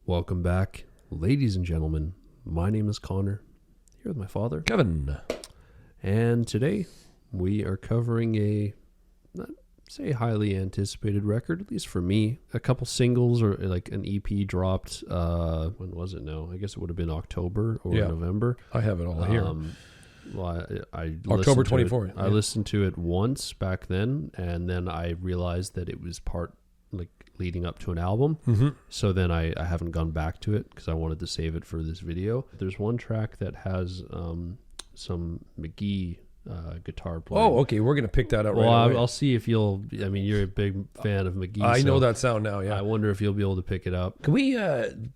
Welcome back, ladies and gentlemen. My name is Connor, here with my father, Kevin. And today we are covering a, not say highly anticipated record, at least for me. A couple singles or like an EP dropped, when was it now? I guess it would have been October or November. I have it all here. Well, I October 24th. I listened to it once back then, and then I realized that it was part like leading up to an album. Mm-hmm. So then I haven't gone back to it because I wanted to save it for this video. There's one track that has some McGee guitar playing. Oh, okay. We're going to pick that out right away. I'll see if you'll... I mean, you're a big fan of McGee. I know that sound now, yeah. I wonder if you'll be able to pick it up. Can we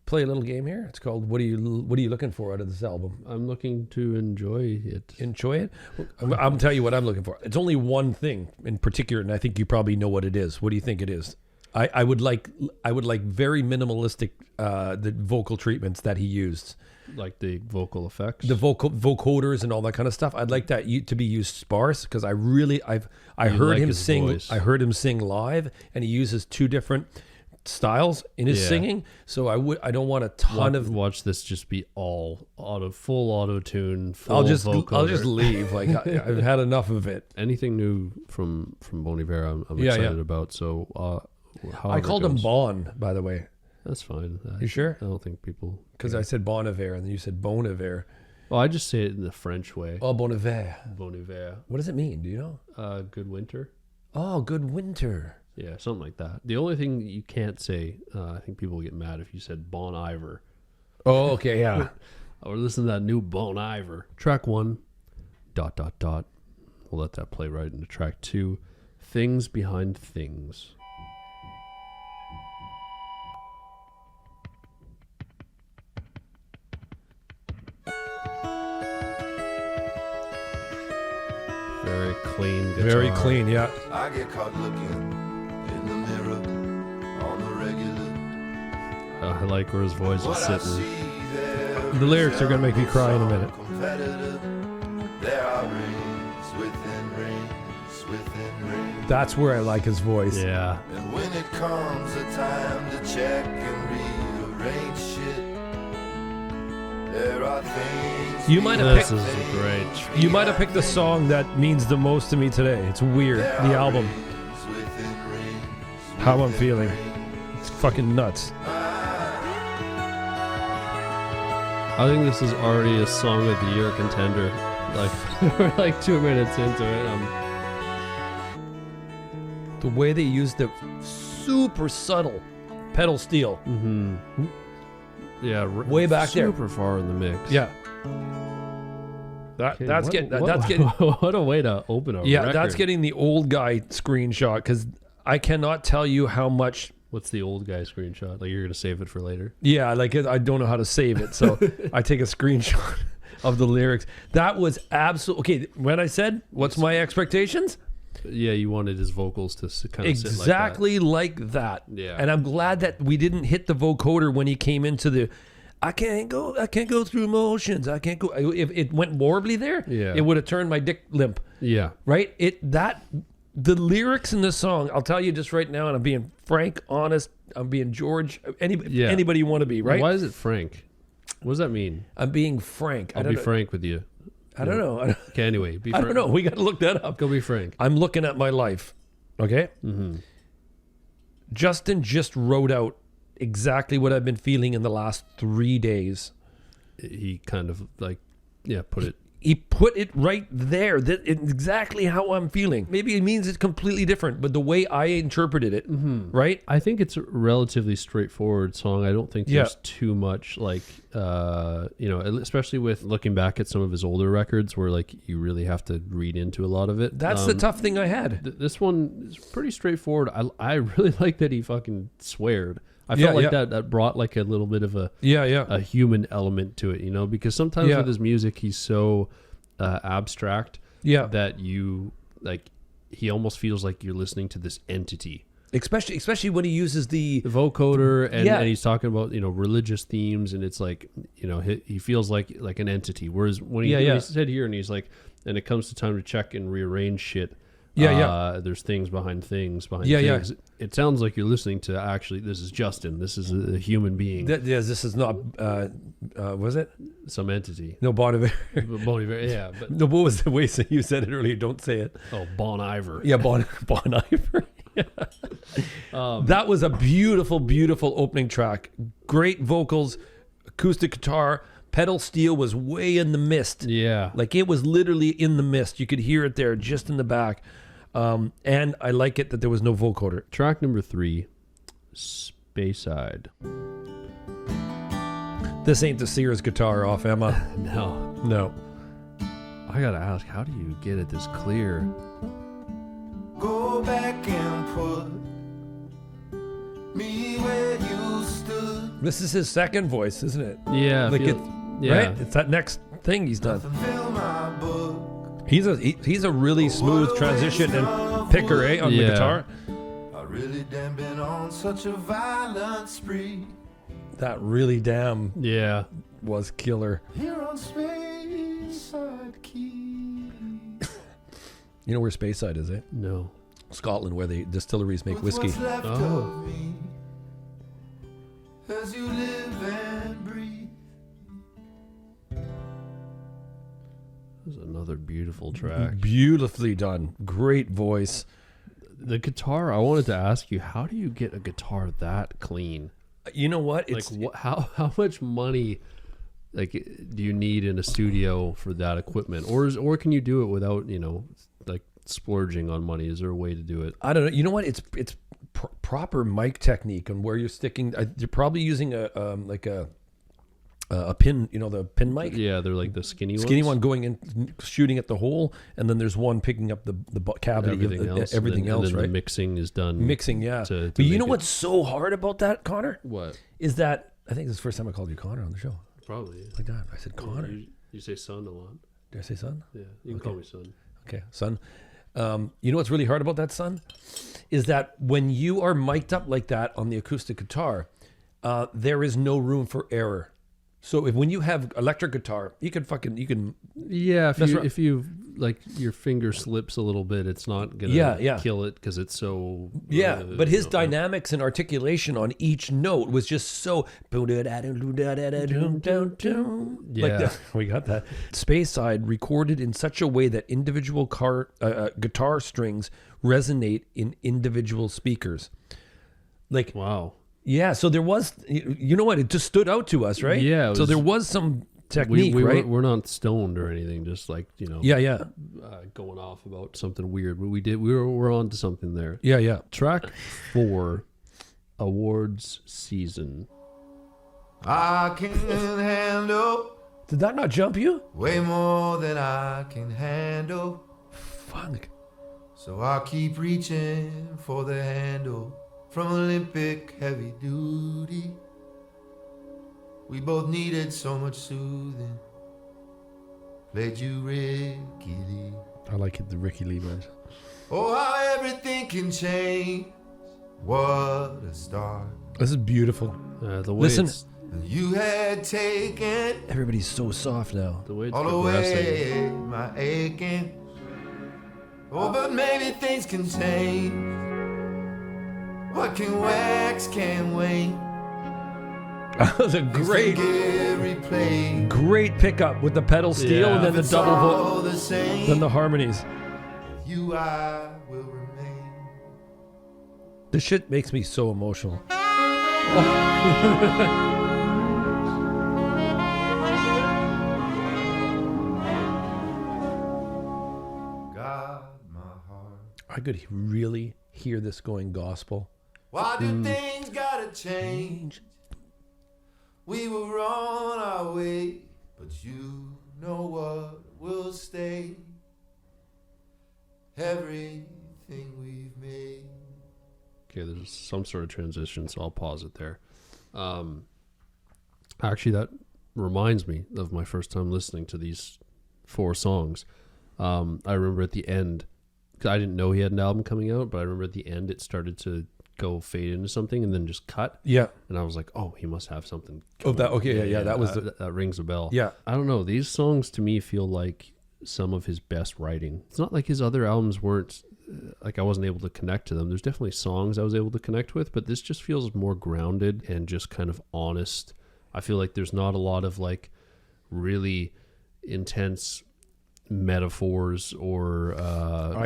play a little game here? It's called What Are You Looking For out of this album? I'm looking to enjoy it. Enjoy it? I'm tell you what I'm looking for. It's only one thing in particular, and I think you probably know what it is. What do you think it is? I would like very minimalistic the vocal treatments that he used, like the vocal effects, the vocoders and all that kind of stuff. I'd like that to be used sparse because I heard him sing. Voice. I heard him sing live, and he uses two different styles in his singing. So I don't want a ton of watch this just be all full auto tune. I'll just leave. Like I've had enough of it. Anything new from Bon Iver, I'm excited about. So. I called him Bon, by the way. That's fine. You sure? I don't think people... Because I said Bon Iver, and then you said Bon Iver. Well, I just say it in the French way. Oh, Bon Iver. Bon Iver. What does it mean? Do you know? Good winter. Oh, good winter. Yeah, something like that. The only thing you can't say, I think people will get mad if you said Bon Iver. Oh, okay, yeah. Or listen to that new Bon Iver. Track 1, ... We'll let that play right into track 2, Things Behind Things. Very clean guitar. Very clean, yeah. I get caught looking in the mirror on the regular. I like where his voice is sitting. The lyrics are going to make me cry in a minute. There are rings within rings within rings. That's where I like his voice. Yeah. And when it comes a time to check and rearrange shit, there are things. You might have picked. This is great. You might have picked the song that means the most to me today. It's weird. The album. How I'm feeling. It's fucking nuts. I think this is already a song of the year contender. Like we're like 2 minutes into it. The way they used the super subtle pedal steel. Mm-hmm. Yeah, way back there, super far in the mix. Yeah, that's getting. What a way to open a record. That's getting the old guy screenshot because I cannot tell you how much. What's the old guy screenshot? Like you're gonna save it for later? Yeah, like I don't know how to save it, so I take a screenshot of the lyrics. That was absolutely okay. When I said, "What's my expectations?" Yeah, you wanted his vocals to kind of exactly like that. Yeah, and I'm glad that we didn't hit the vocoder when he came into the. I can't go through emotions. I can't go. If it went warbly there, it would have turned my dick limp. Yeah, right. The lyrics in the song. I'll tell you just right now, and I'm being frank, honest. I'm being George. Anybody you want to be, right? Why is it frank? What does that mean? I'm being frank. I'll be frank with you. I don't know. Okay, anyway, be frank. I don't know. We got to look that up. Go be frank. I'm looking at my life. Okay? Mm-hmm. Justin just wrote out exactly what I've been feeling in the last 3 days. He kind of put it. He put it right there. That exactly how I'm feeling. Maybe it means it's completely different, but the way I interpreted it, right? I think it's a relatively straightforward song. I don't think there's too much especially with looking back at some of his older records where you really have to read into a lot of it. That's the tough thing I had. This one is pretty straightforward. I really like that he fucking sweared. I felt like that brought a little bit of a human element to it, because sometimes with his music he's so abstract that you he almost feels like you're listening to this entity. Especially when he uses the vocoder and he's talking about religious themes, and it's he feels like an entity. Whereas when he said here and he's like, and it comes to time to check and rearrange shit. There's things behind things. It sounds like you're listening to actually. This is Justin. This is a human being. Yes, this is not. Was it some entity? No, Bon Iver. Bon Iver. Yeah. But no, what was the way you said it earlier? Don't say it. Oh, Bon Iver. Yeah, Bon Iver. That was a beautiful, beautiful opening track. Great vocals, acoustic guitar. Pedal steel was way in the mist. Yeah. Like it was literally in the mist. You could hear it there just in the back. And I like it that there was no vocoder. Track number 3, Speyside. This ain't the Sears guitar off Emma. No. I gotta ask, how do you get it this clear? Go back and put me where you stood. This is his second voice, isn't it? Yeah. Like right? It's that next thing he's done. Fill my book. He's a really smooth transition and picker, on the guitar. I really damn been on such a violent spree. That really damn was killer. Here on Speyside Key. You know where Speyside is, eh? No. Scotland, where the distilleries make whiskey. Oh. As you live and breathe. This is another beautiful track. Beautifully done. Great voice. The guitar, I wanted to ask you, how do you get a guitar that clean? You know what? It's how much money do you need in a studio for that equipment? Or can you do it without, splurging on money? Is there a way to do it? I don't know. You know what? It's proper mic technique on where you're sticking. You're probably using a pin, the pin mic. Yeah, they're like the skinny one going in, shooting at the hole, and then there's one picking up the cavity. Everything else, and then right? The mixing is done. Mixing, yeah. But you know what's so hard about that, Connor? What? Is that I think this is the first time I called you Connor on the show. Probably. Like that. I said Connor. You say son a lot. Did I say son? Yeah, you can call me son. Okay, son. You know what's really hard about that, son? Is that when you are mic'd up like that on the acoustic guitar, there is no room for error. So when you have electric guitar, you can if you like your finger slips a little bit, it's not gonna kill it because it's so but his dynamics and articulation on each note was just so we got that. Speyside recorded in such a way that individual guitar strings resonate in individual speakers. Like wow. Yeah, so there was, you know what, it just stood out to us, right? Yeah. So there was some technique, right? We're not stoned or anything, just like, going off about something weird. But we're on to something there. Yeah. Track 4, Awards Season. I can handle. Did that not jump you? Way more than I can handle. Fuck. So I keep reaching for the handle. From Olympic heavy duty, we both needed so much soothing. Played you Ricky Lee. I like it, the Ricky Lee version. Oh, how everything can change. What a start. This is beautiful. The way Listen, you had taken. Everybody's so soft now. The way it's all away my aching. Oh, but maybe things can change. What can wax can wait. That was a great pickup with the pedal steel and then the double vote, then the harmonies. You I will remain. This shit makes me so emotional. God, my heart. I could really hear this going gospel. Why do things gotta change? We were on our way, but you know what will stay? Everything we've made. Okay, there's some sort of transition, so I'll pause it there. Actually, that reminds me of my first time listening to these 4 songs. I remember at the end, because I didn't know he had an album coming out, but I remember at the end it started to go fade into something and then just cut. Yeah. And I was like, oh, he must have something. Oh, that okay, yeah. That was that rings a bell. Yeah. I don't know. These songs to me feel like some of his best writing. It's not like his other albums weren't like I wasn't able to connect to them. There's definitely songs I was able to connect with, but this just feels more grounded and just kind of honest. I feel like there's not a lot of like really intense metaphors or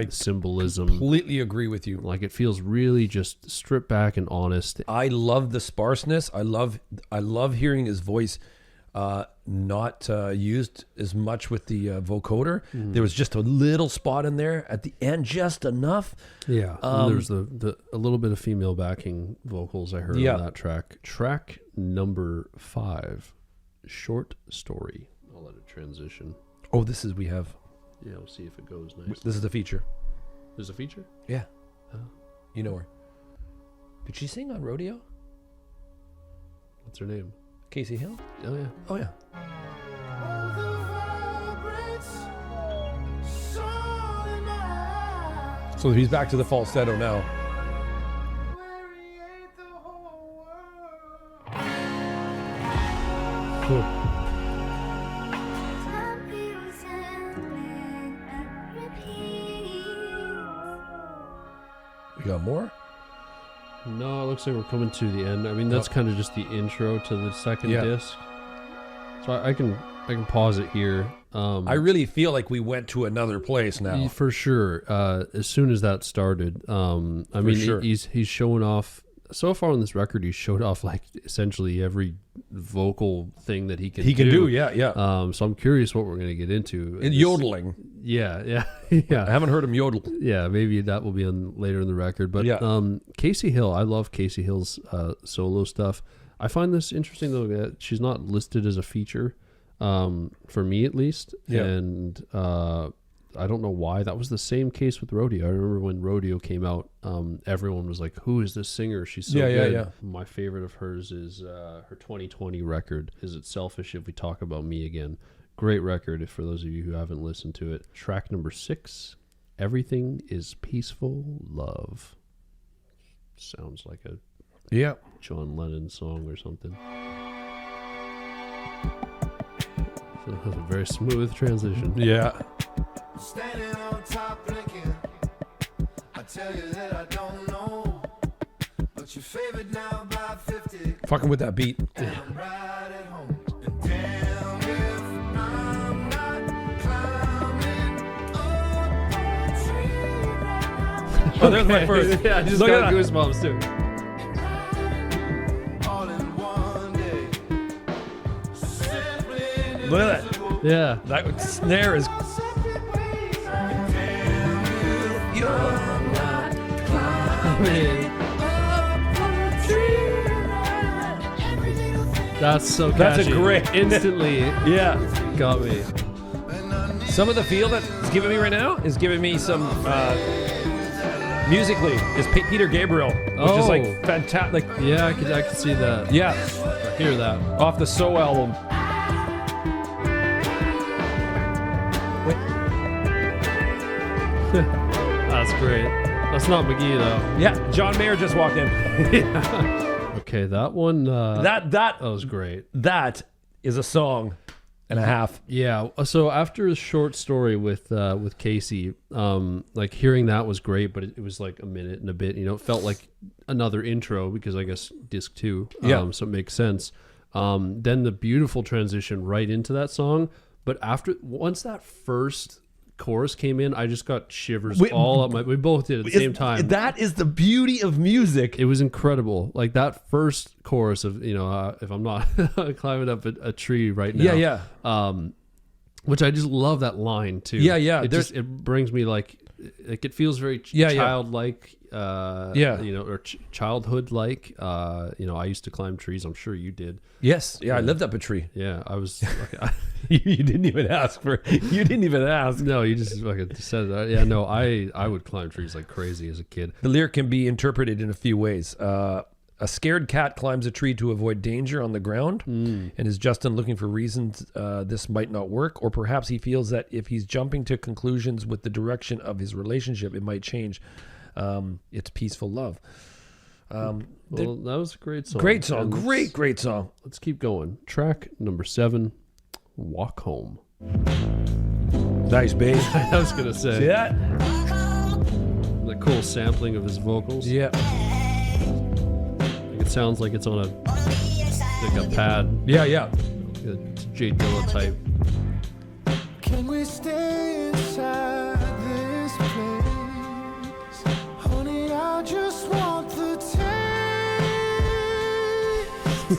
symbolism. Completely agree with you. Like it feels really just stripped back and honest. I love the sparseness. I love hearing his voice not used as much with the vocoder. There was just a little spot in there at the end, just enough. Yeah. There's a little bit of female backing vocals I heard on that track. Track number 5, Short Story. I'll let it transition. Oh, we have. Yeah, we'll see if it goes nice. This is the feature. There's a feature? Yeah. Oh. You know her. Did she sing on Rodeo? What's her name? Kacy Hill? Oh, yeah. Oh, yeah. So he's back to the falsetto now. Cool. We got more? No, it looks like we're coming to the end. I mean, that's kind of just the intro to the second disc. So I can pause it here. I really feel like we went to another place now. For sure. As soon as that started, he's showing off. So far on this record, he's showed off like essentially every vocal thing that he can do. Yeah. So I'm curious what we're going to get into. And yodeling. Yeah. I haven't heard him yodel. Yeah, maybe that will be on later in the record. But Kacy Hill, I love Kacy Hill's solo stuff. I find this interesting though that she's not listed as a feature, for me at least. Yeah. And I don't know why. That was the same case with Rodeo. I remember when Rodeo came out, everyone was like, who is this singer? She's so good. Yeah. My favorite of hers is her 2020 record, Is It Selfish If We Talk About Me Again? Great record for those of you who haven't listened to it. Track number 6, Everything Is Peaceful Love. Sounds like a John Lennon song or something. So that was a very smooth transition. Yeah. Standing on top blinking, I tell you that I don't know, but you're favored now by 50. Fucking with that beat. And I'm right at home. And damn if I'm not climbing up a tree right now. Oh, there's my first. Yeah, I just got goosebumps too. All in one day. Simply Look at that. Yeah. That snare is... That's so catchy. That's a great... Instantly got me. Some of the feel that it's giving me right now is giving me some... musically, is Peter Gabriel, which is like fantastic. Like, yeah, I could see that. Yeah. I hear that. Off the So album. That's great. That's not McGee though. Yeah, John Mayer just walked in. Okay, that one. That was great. That is a song and a half. Yeah. So after the Short Story with Kacy, like hearing that was great, but it was like a minute and a bit. You know, it felt like another intro because I guess disc 2. So it makes sense. Then the beautiful transition right into that song, but once that first chorus came in, I just got shivers all up we both did at the same time. That is the beauty of music. It was incredible. Like that first chorus of, you know, if I'm not climbing up a tree right now. Which I just love that line too. It brings me like it feels very childlike, you know, or childhood like. You know, I used to climb trees. I'm sure you did. Yes. Yeah, I lived up a tree. Yeah, I was. You didn't even ask for. You didn't even ask. No, you just fucking said that. Yeah, no, I would climb trees like crazy as a kid. The lyric can be interpreted in a few ways. A scared cat climbs a tree to avoid danger on the ground. And is Justin looking for reasons this might not work? Or perhaps he feels that if he's jumping to conclusions with the direction of his relationship, it might change. It's peaceful love. Well, that was a great song. Great song. Great song. Let's keep going. Track number 7, Walk Home. Nice, babe. I was going to say. See that? the cool sampling of his vocals. Yeah. Like it sounds like it's on a pad. Yeah, yeah. A J Dilla type. Can we stay inside this place? Honey, I just want the taste.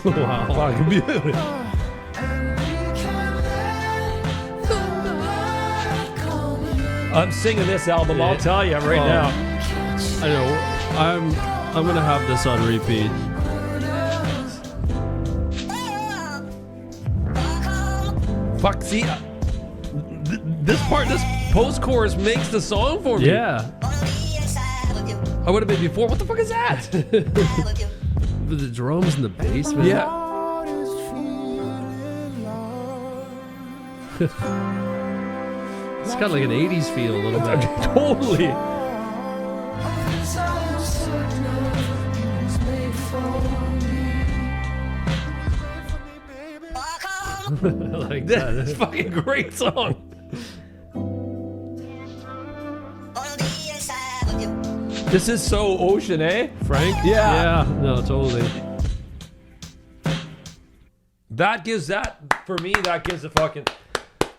Wow. Fucking beautiful. I'm singing this album, I'll tell you right now. I know. I'm gonna have this on repeat. Fuck, see, this post-chorus makes the song for me. Yeah. I would have been before. What the fuck is that? The drums and the bass, man. Yeah. It's got like an 80s feel a little bit. Totally. Like that. That's a fucking great song. This is so Ocean, eh? Frank? Yeah. Yeah, no, totally. That gives a fucking...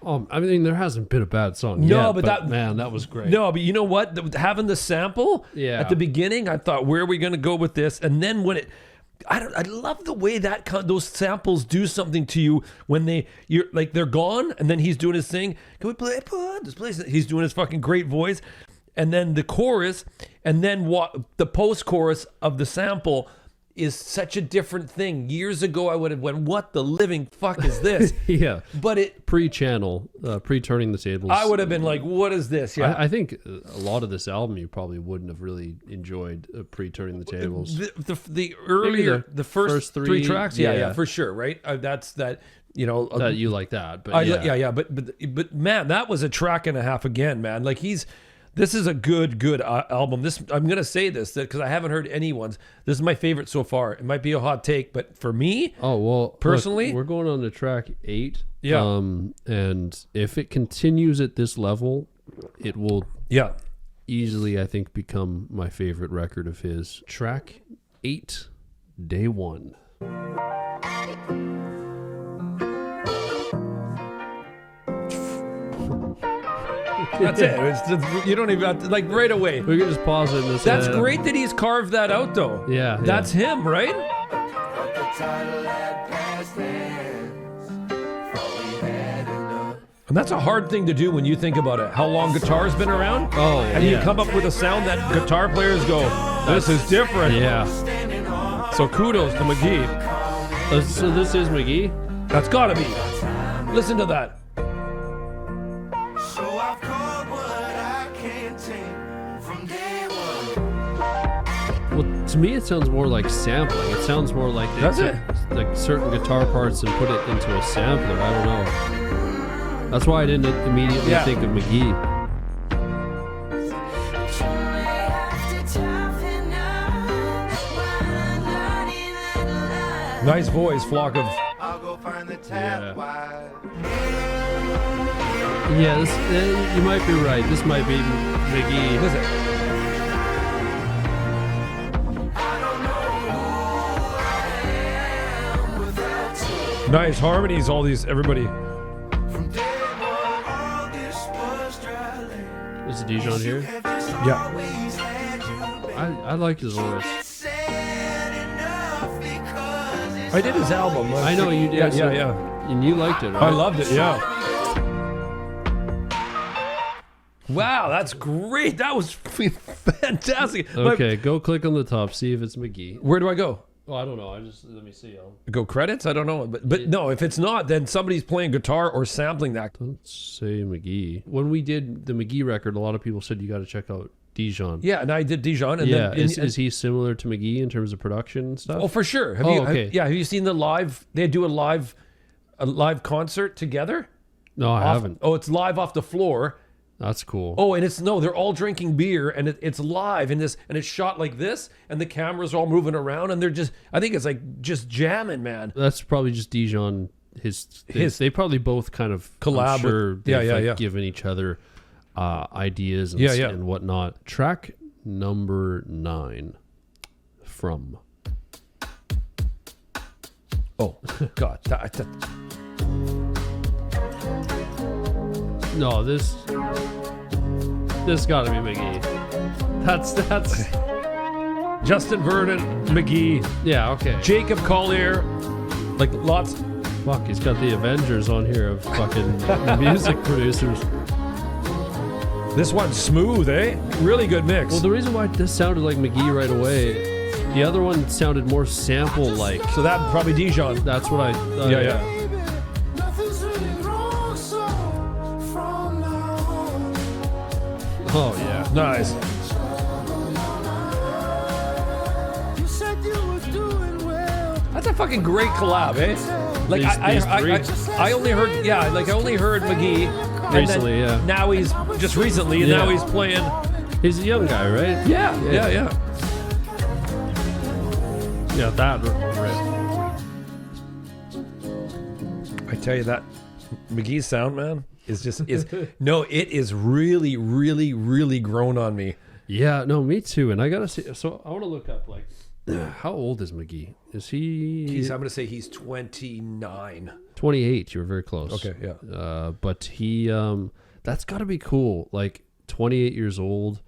I mean, there hasn't been a bad song No, yet, but man, that was great. No, but you know what? Having the sample Yeah. at the beginning, I thought, where are we going to go with this? And then when it... I love the way that those samples do something to you when they're gone, and then he's doing his thing. Can we play this place? He's doing his fucking great voice, and then the chorus, and then the post-chorus of the sample is such a different thing. Years ago, I would have went, "What the living fuck is this?" Yeah, but it pre-channel, pre-turning the tables. I would have been like, "What is this?" Yeah, I think a lot of this album you probably wouldn't have really enjoyed pre-turning the tables. The earlier, the first three tracks, yeah, for sure, right? That's that. You know, that you like that, but but man, that was a track and a half again, man. Like this is a good album. This, I'm gonna say this because I haven't heard anyone's. This is my favorite so far. It might be a hot take, but for me, personally, look, we're going on to track 8. Yeah, and if it continues at this level, it will easily, I think, become my favorite record of his. Track 8, Day 1. That's it. You don't even have to, like, right away. We can just pause it. And That's great that he's carved that out, though. Yeah. That's him, right? And that's a hard thing to do when you think about it. How long guitar's been around? Oh, and you come up with a sound that guitar players go, this is different. Yeah. So kudos to McGee. So this is McGee? That's gotta be. Listen to that. Well, to me, it sounds more like sampling. It sounds more like they took like certain guitar parts and put it into a sampler. I don't know. That's why I didn't immediately think of McGee. Nice voice, flock of. Yeah, you might be right. This might be McGee. Listen. Nice harmonies, everybody. Is it Dijon here? Yeah. I like his voice. I did his album. I know you did. Yeah. And you liked it, right? I loved it, yeah. Wow, that's great. That was fantastic. Okay, go click on the top, see if it's McGee. Where do I go? Oh, I don't know. Let me see. Go credits? I don't know. But no, if it's not, then somebody's playing guitar or sampling that. Let's say McGee. When we did the McGee record, a lot of people said you got to check out Dijon. Yeah, and I did Dijon. And is he similar to McGee in terms of production and stuff? Oh, for sure. Have you seen the live? They do a live concert together? No, I haven't. Oh, it's live off the floor. That's cool. Oh, and they're all drinking beer, and it's live in this, and it's shot like this, and the cameras are all moving around, and they're I think it's like just jamming, man. That's probably just Dijon. They probably both kind of collab. Sure, giving each other ideas and whatnot. Track number 9 from. Oh, God. No, this got to be McGee. That's Justin Vernon, McGee. Yeah, okay. Jacob Collier. Like lots. Fuck, he's got the Avengers on here of fucking music producers. This one's smooth, eh? Really good mix. Well, the reason why this sounded like McGee right away, the other one sounded more sample-like. So that probably Dijon. That's what I... yeah. Oh, yeah. Nice. That's a fucking great collab, eh? Like I only heard McGee recently, Now he's just recently, and now he's playing. He's a young guy, right? Yeah. Yeah, that riff. I tell you that McGee's sound, man, is no, it is really, really, really grown on me. Yeah, no, me too. And I gotta see. So I want to look up like. How old is McGee? Is he? I'm going to say he's 29. 28. You were very close. Okay, yeah. But he, that's got to be cool. Like 28 years old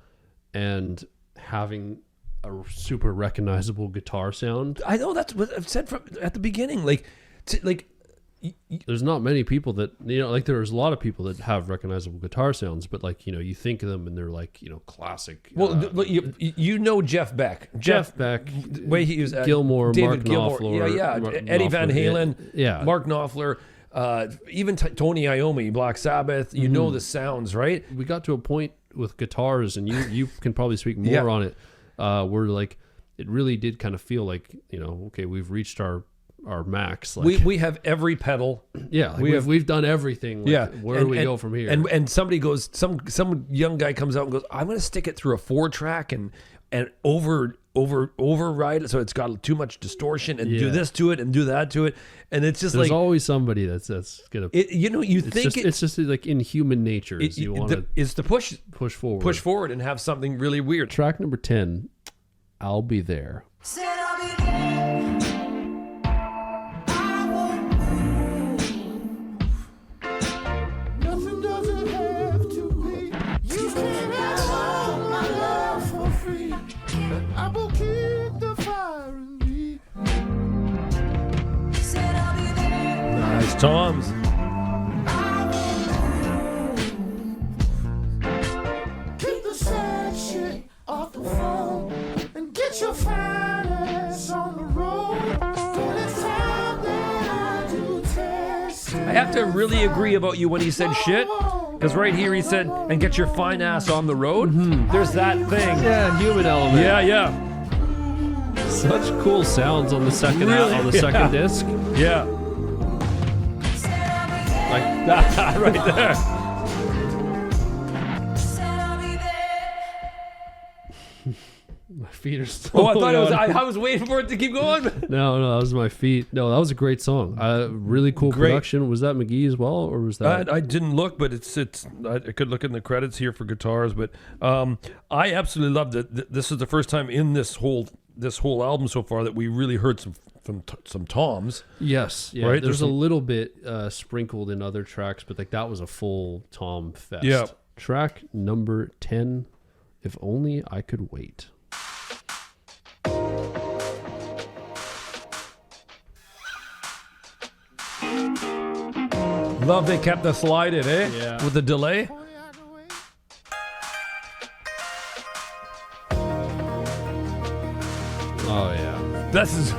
and having a super recognizable guitar sound. I know that's what I've said from at the beginning. There's not many people that, like there's a lot of people that have recognizable guitar sounds, but like, you think of them and they're like, classic. Well, you know Jeff Beck. Jeff Beck. Way he was Gilmour, David Mark Knopfler. Yeah. Eddie Van Halen. Yeah. Mark Knopfler. Even Tony Iommi, Black Sabbath. You know the sounds, right? We got to a point with guitars, and you can probably speak more on it, where like it really did kind of feel like, okay, we've reached our max. Like, we have every pedal. Yeah, like we've done everything. Like, where do we go from here? And somebody goes, some young guy comes out and goes, I'm going to stick it through a 4-track and override it so it's got too much distortion and do this to it and do that to it, and it's just there's always somebody that's gonna. It's just like in human nature is you want to push forward and have something really weird. Track number 10, I'll Be There. Nice toms. Keep the sad shit off the phone and get your fine ass on the road. It's time that I do test. I have to really agree about you when he said shit, because right here he said, and get your fine ass on the road. There's that thing. Yeah, human element. Yeah. Such cool sounds on the second second disc. Yeah. Like that right there. My feet are still. Oh, I thought it was. I was waiting for it to keep going. No, that was my feet. No, that was a great song. Really cool production. Was that McGee as well, or was that? I didn't look, but it's. I could look in the credits here for guitars, but I absolutely loved it. This is the first time in this whole album so far that we really heard some toms. Yes, yeah. Right? There's a little bit sprinkled in other tracks, but like that was a full tom fest. Yeah. Track number 10, If Only I Could Wait. Love they kept the slide in, eh? Yeah. With the delay. Oh yeah. This is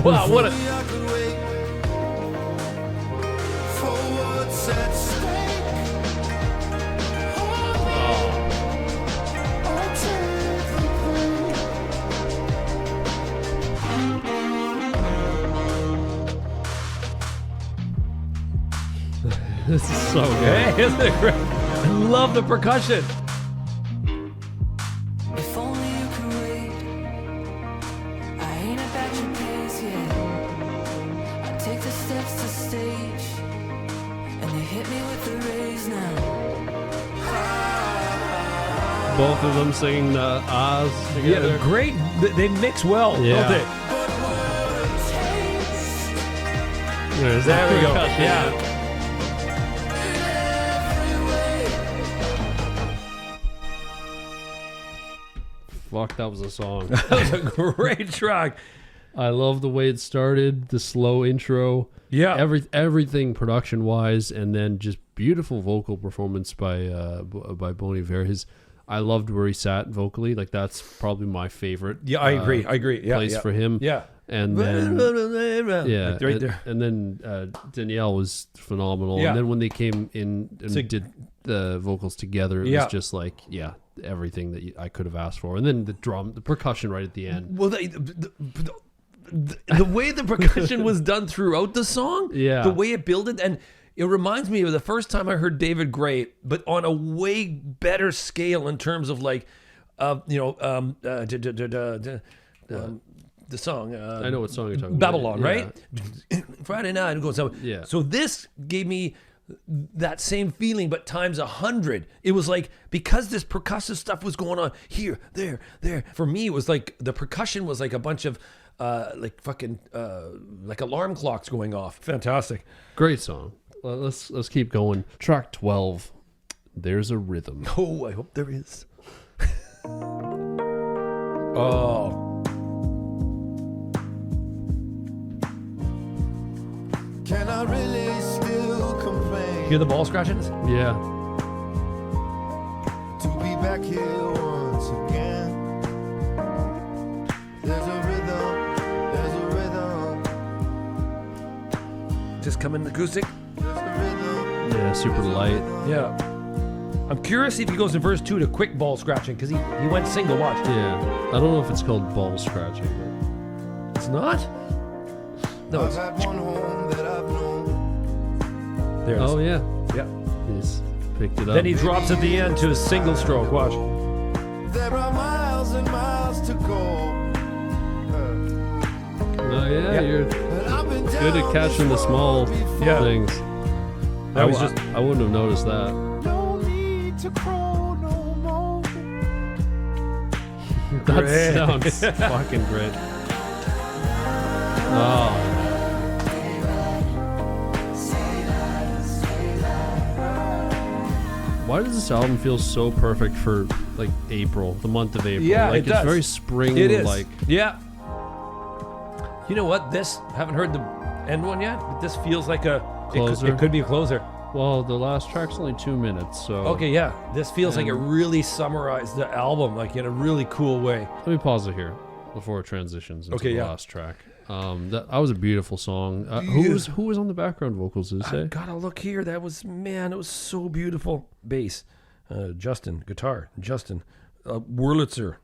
wow. What a. This is so good. Hey, isn't it great? I love the percussion. If only you could wait. I ain't about your pace yet. I take the steps to stage, and they hit me with the rays now. Both of them singing the ahs together. Yeah, great. They mix well, don't they? There we go. Yeah. Fuck, that was a song. That was a great track. I love the way it started, the slow intro. Yeah. Everything production-wise, and then just beautiful vocal performance by Bon Iver. I loved where he sat vocally. Like, that's probably my favorite. Yeah, I agree. Yeah, place for him. Yeah. And then, yeah, like right there. And then Danielle was phenomenal. Yeah. And then when they came in and did the vocals together, it was just like, everything that I could have asked for. And then the percussion right at the end. Well, the way the percussion was done throughout the song, the way it built it, and it reminds me of the first time I heard David Gray, but on a way better scale in terms of like, the song. I know what song you're talking Babylon, about. right? Friday night, it goes out. Yeah. So this gave me that same feeling, but times 100. It was like, because this percussive stuff was going on here, there. For me, it was like the percussion was like a bunch of like fucking like alarm clocks going off. Fantastic. Great song. Well, let's keep going. Track 12. There's a rhythm. Oh, I hope there is. Oh. Can I really still complain? Hear the ball scratching? Yeah. To be back here once again. There's a rhythm. Just come in acoustic. There's a rhythm. Yeah, super light. Yeah. I'm curious if he goes in verse 2 to quick ball scratching, because he went single. Watch. Yeah. I don't know if it's called ball scratching. But It's not? No, I've it's... had one home that I've known. There it is. Oh, yeah. Yeah. He's picked it up. Then he drops at the end to his single stroke. Watch. There are miles and miles to go. Oh, yeah. You're And I've been good at catching the small things. That was just... I wouldn't have noticed that. No need to crawl no more. That Great. sounds fucking great. Oh, why does this album feel so perfect for like April, the month of April? Yeah, like it does. It's very spring. It is. Like, yeah. You know what? This, haven't heard the end one yet, but this feels like a Closer? It could be a closer. well, the last track's only 2 minutes, so Okay, yeah. This feels like it really summarized the album, like in a really cool way. let me pause it here before it transitions into Okay, the yeah. last track. That was a beautiful song. Who was on the background vocals? Did it I say? gotta look here. That was, man, it was so beautiful. Bass, Justin. Guitar, Justin. Wurlitzer,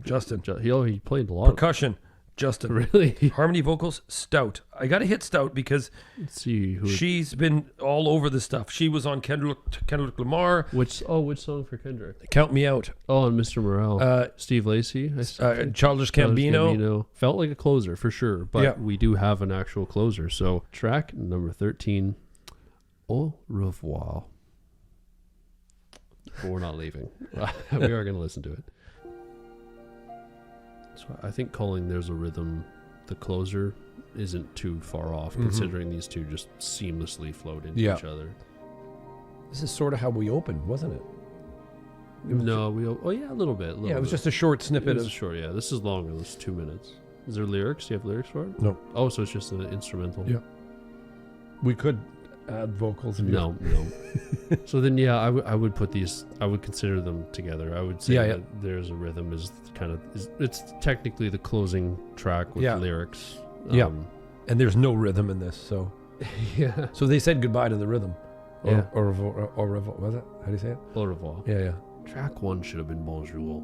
Justin. He played a lot. Percussion, Justin. Really? Harmony vocals, Stout. I gotta hit Stout because Let's see who. she's been all over the stuff. She was on Kendrick Lamar. which song for Kendrick? Count Me Out. Oh, and Mr. Morale. Steve Lacy. Childish Gambino. Felt like a closer for sure, but Yeah. we do have an actual closer. So track number 13, Au revoir. But we're not leaving. We are going to listen to it. So I think calling There's a Rhythm the closer isn't too far off, considering these two just seamlessly flowed into Yeah. each other. This is sort of how we opened, wasn't it? A little bit. Yeah, it was just a short snippet It was of... short, yeah. This is longer. This is 2 minutes. Is there lyrics? Do you have lyrics for it? No. Oh, so it's just an instrumental. Yeah. We could add vocals. No. So then, yeah, I would put these. I would consider them together. I would say that There's a Rhythm is kind of. It's technically the closing track with lyrics. Yeah. And there's no rhythm in this, so... Yeah. So they said goodbye to the rhythm. Yeah. Or was it? How do you say it? Au revoir. Yeah. Track 1 should have been Bonjour.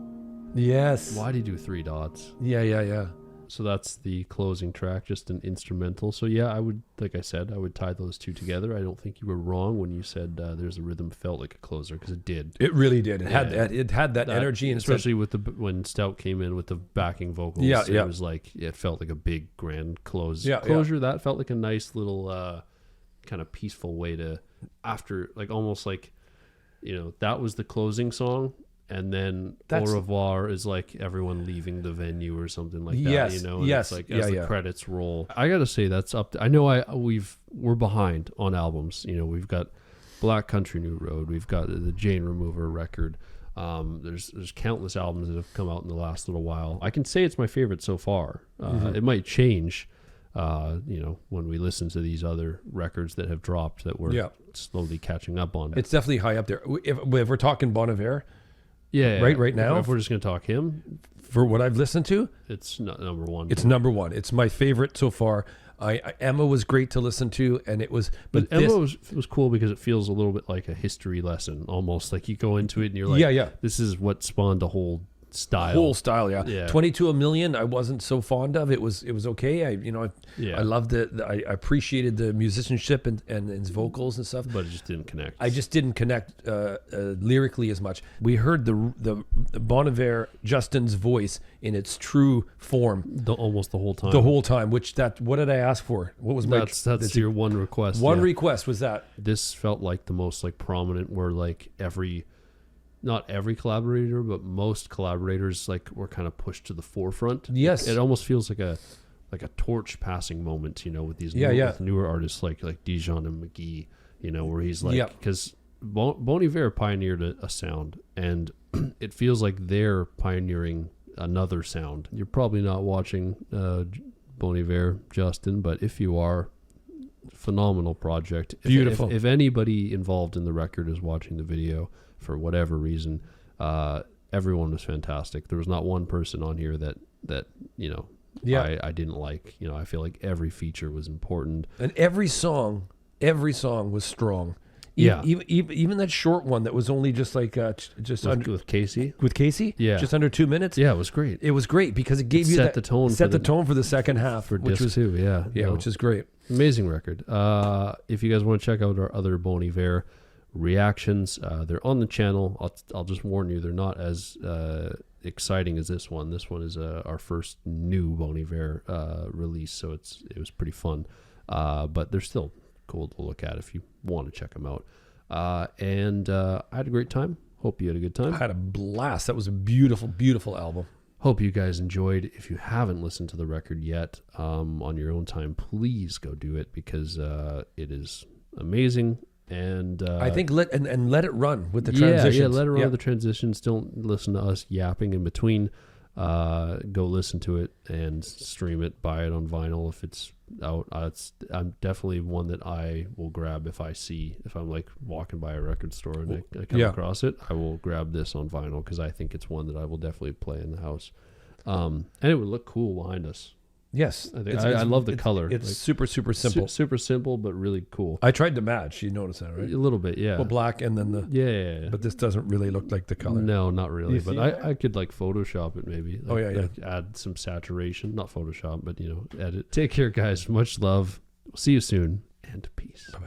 Yes. Why did you do 3 dots? Yeah. So that's the closing track, just an instrumental. So yeah, I would, like I said, I would tie those two together. I don't think you were wrong when you said There's a Rhythm felt like a closer, because it did. It really did. It had that energy, and especially with when Stout came in with the backing vocals. Yeah. It was like it felt like a big grand closure. Yeah. That felt like a nice little kind of peaceful way to, after, like almost like, that was the closing song. And then Au revoir is like everyone leaving the venue or something like that, you know? And yes, it's like as the credits roll. I gotta say that's up to, I know we're behind on albums. You know, we've got Black Country New Road, we've got the Jane Remover record. There's countless albums that have come out in the last little while. I can say it's my favorite so far. It might change, you know, when we listen to these other records that have dropped that we're slowly catching up on. It's definitely high up there. If we're talking Bon Iver, right now, if we're just going to talk him, for what I've listened to, it's number one. It's number one. It's my favorite so far. Emma was great to listen to, and it was. But Emma was cool because it feels a little bit like a history lesson, almost like you go into it and you're like, this is what spawned a whole style. Yeah. 22 a Million I wasn't so fond of. It was okay. I loved it. I appreciated the musicianship and his vocals and stuff, but it just didn't connect. I just didn't connect lyrically as much. We heard the Bon Iver Justin's voice in its true form almost the whole time. What did I ask for? What was that's your one request? Request was that this felt like the most like prominent, where like not every collaborator, but most collaborators like were kind of pushed to the forefront. Yes, it almost feels like a torch passing moment, you know, with these newer artists like Dijon and Mk.gee, you know, where he's like, because Bon Iver pioneered a sound, and it feels like they're pioneering another sound. You're probably not watching Bon Iver, Justin, but if you are, phenomenal project. Beautiful. If anybody involved in the record is watching the video for whatever reason, everyone was fantastic. There was not one person on here that you know, I didn't like. You know, I feel like every feature was important, and every song was strong. Even that short one that was only just like with Kacy. With Kacy, just under 2 minutes. Yeah, it was great. It was great because it gave you the tone for the second half, which was which is great. Amazing record. If you guys want to check out our other Bon Iver reactions, they're on the channel. I'll just warn you, they're not as exciting as this one. This one is our first new Bon Iver release, so it was pretty fun, but they're still cool to look at if you want to check them out. And I had a great time. Hope you had a good time. I had a blast. That was a beautiful, beautiful album. Hope you guys enjoyed. If you haven't listened to the record yet, on your own time, please go do it, because it is amazing. And I think let it run with the transitions. Yeah, let it run with the transitions. Don't listen to us yapping in between. Go listen to it and stream it. Buy it on vinyl if it's out. I'm definitely one that I will grab if I'm like walking by a record store and I come across it. I will grab this on vinyl because I think it's one that I will definitely play in the house. And it would look cool behind us. Yes, I love the color. It's like, super simple, super simple, but really cool. I tried to match. You noticed that, right? A little bit, yeah. Well, black and then the yeah. But this doesn't really look like the color. No, not really. But I could like Photoshop it maybe. Like, yeah. Add some saturation, not Photoshop, but you know, edit. Take care, guys. Much love. See you soon, and peace. Bye.